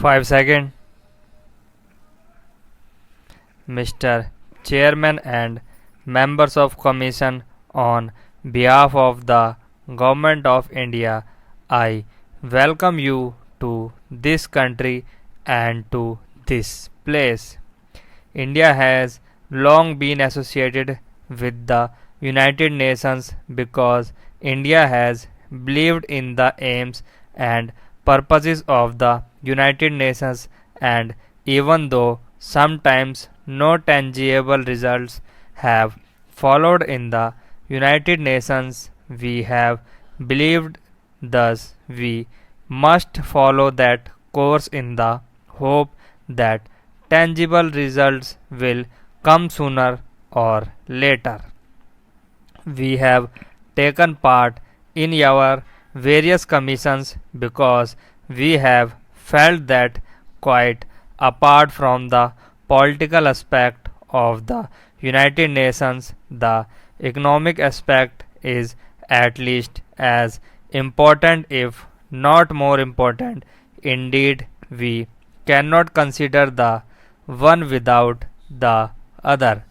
5 seconds. Mr. Chairman and members of Commission, on behalf of the Government of India, I welcome you to this country and to this place. India has long been associated with the United Nations because India has believed in the aims and purposes of the United Nations, and even though sometimes no tangible results have followed in the United Nations, we have believed, thus we must follow that course in the hope that tangible results will come sooner or later. We have taken part in our various commissions because we have felt that, quite apart from the political aspect of the United Nations, the economic aspect is at least as important, if not more important. Indeed, we cannot consider the one without the other.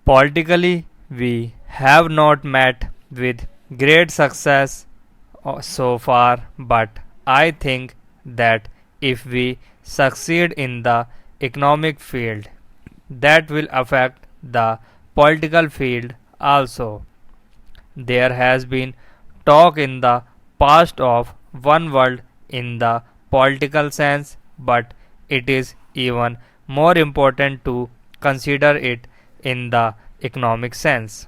Politically, we have not met with great success so far, but I think that if we succeed in the economic field, that will affect the political field also. There has been talk in the past of one world in the political sense, but it is even more important to consider it in the economic sense.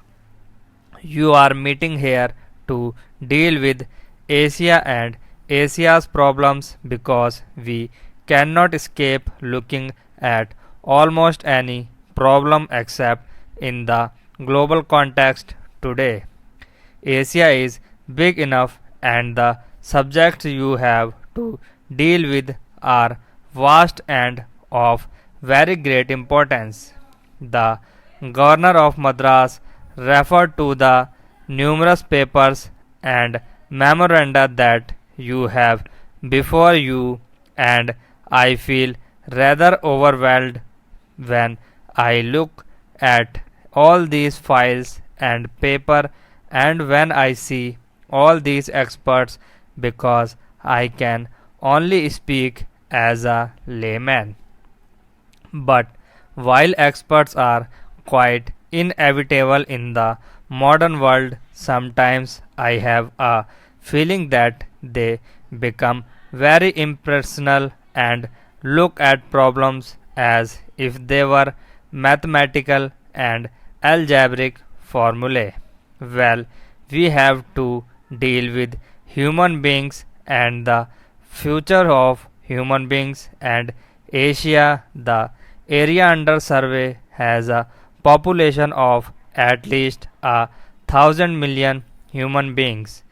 You are meeting here to deal with Asia and Asia's problems because we cannot escape looking at almost any problem except in the global context today. Asia is big enough, and the subjects you have to deal with are vast and of very great importance. The Governor of Madras referred to the numerous papers and memoranda that you have before you, and I feel rather overwhelmed when I look at all these files and paper, and when I see all these experts, because I can only speak as a layman. But while experts are quite inevitable in the modern world, sometimes I have a feeling that they become very impersonal and look at problems as if they were mathematical and algebraic formulae. Well, we have to deal with human beings and the future of human beings, and Asia, the area under survey, has a population of at least 1,000 million human beings.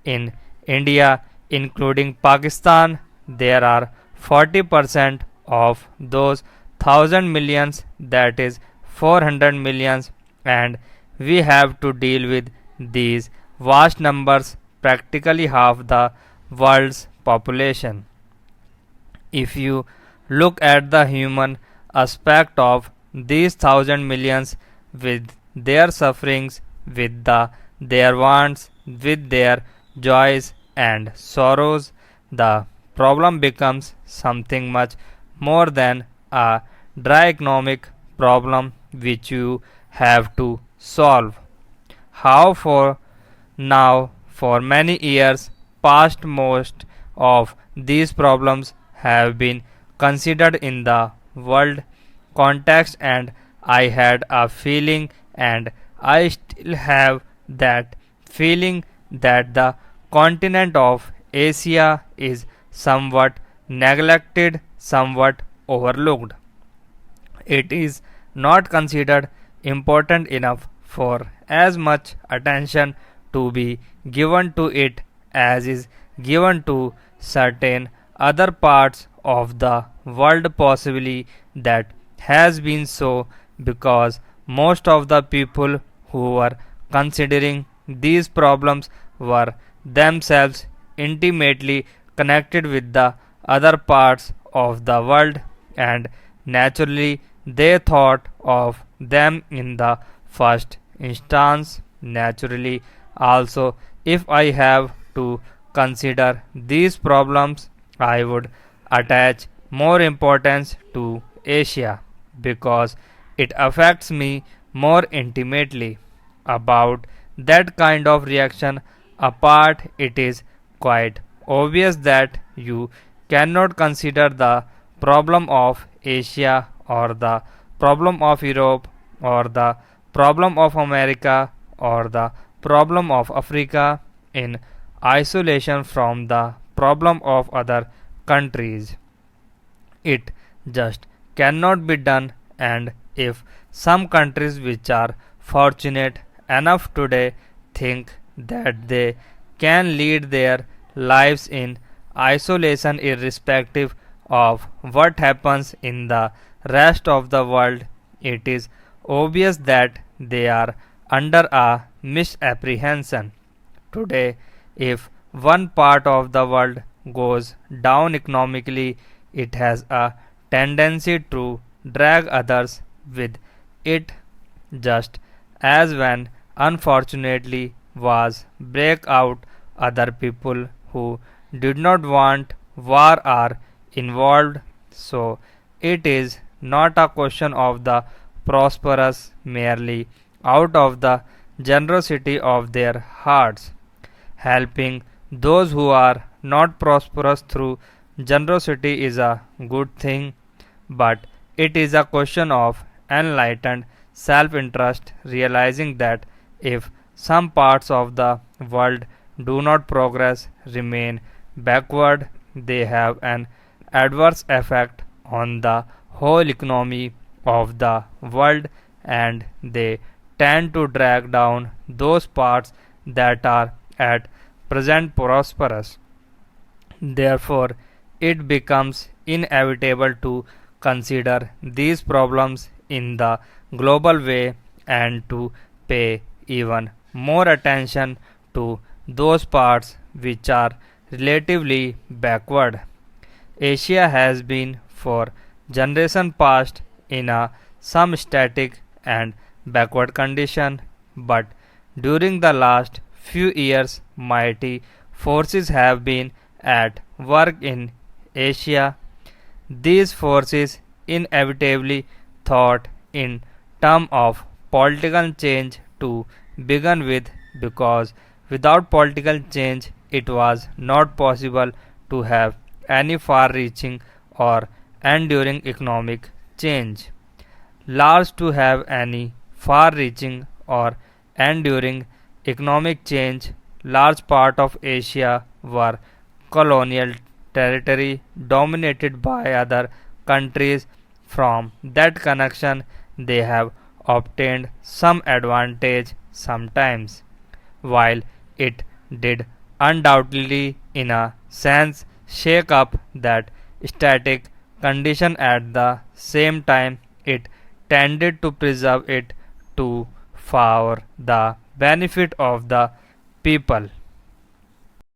In India, including Pakistan, there are 40% of those 1,000 millions, that is 400 millions, and we have to deal with these vast numbers, practically half the world's population. If you look at the human aspect of these 1,000 millions, with their sufferings, with their wants, with their joys and sorrows, the problem becomes something much more than a dry economic problem which you have to solve. How for now, for many years past, most of these problems have been considered in the world context, and I had a feeling, and I still have that feeling, that the continent of Asia is somewhat neglected, somewhat overlooked. It is not considered important enough for as much attention to be given to it as is given to certain other parts of the world. Possibly that has been so because most of the people who were considering these problems were themselves intimately connected with the other parts of the world, and naturally they thought of them in the first instance. Naturally, also, if I have to consider these problems, I would attach more importance to Asia because it affects me more intimately. About that kind of reaction apart, it is quite obvious that you cannot consider the problem of Asia or the problem of Europe or the problem of America or the problem of Africa in isolation from the problem of other countries. It just cannot be done, and if some countries which are fortunate enough today think that they can lead their lives in isolation irrespective of what happens in the rest of the world, it is obvious that they are under a misapprehension. Today, if one part of the world goes down economically, it has a tendency to drag others with it, just as when unfortunately was break out other people who did not want war are involved. So it is not a question of the prosperous merely out of the generosity of their hearts. Helping those who are not prosperous through generosity is a good thing, but it is a question of enlightened self interest, realizing that if some parts of the world do not progress, remain backward, they have an adverse effect on the whole economy of the world, and they tend to drag down those parts that are at present prosperous. Therefore, it becomes inevitable to consider these problems in the global way and to pay even more attention to those parts which are relatively backward. Asia has been for generations past in a some static and backward condition, but during the last few years mighty forces have been at work in Asia. These forces inevitably thought in terms of political change to begin with, because without political change it was not possible to have any far reaching or enduring economic change. Large to have any far reaching or enduring economic change, large part of Asia were colonial territory dominated by other countries. From that connection, they have obtained some advantage sometimes. While it did undoubtedly, in a sense, shake up that static condition at the same time, it tended to preserve it to for the benefit of the people.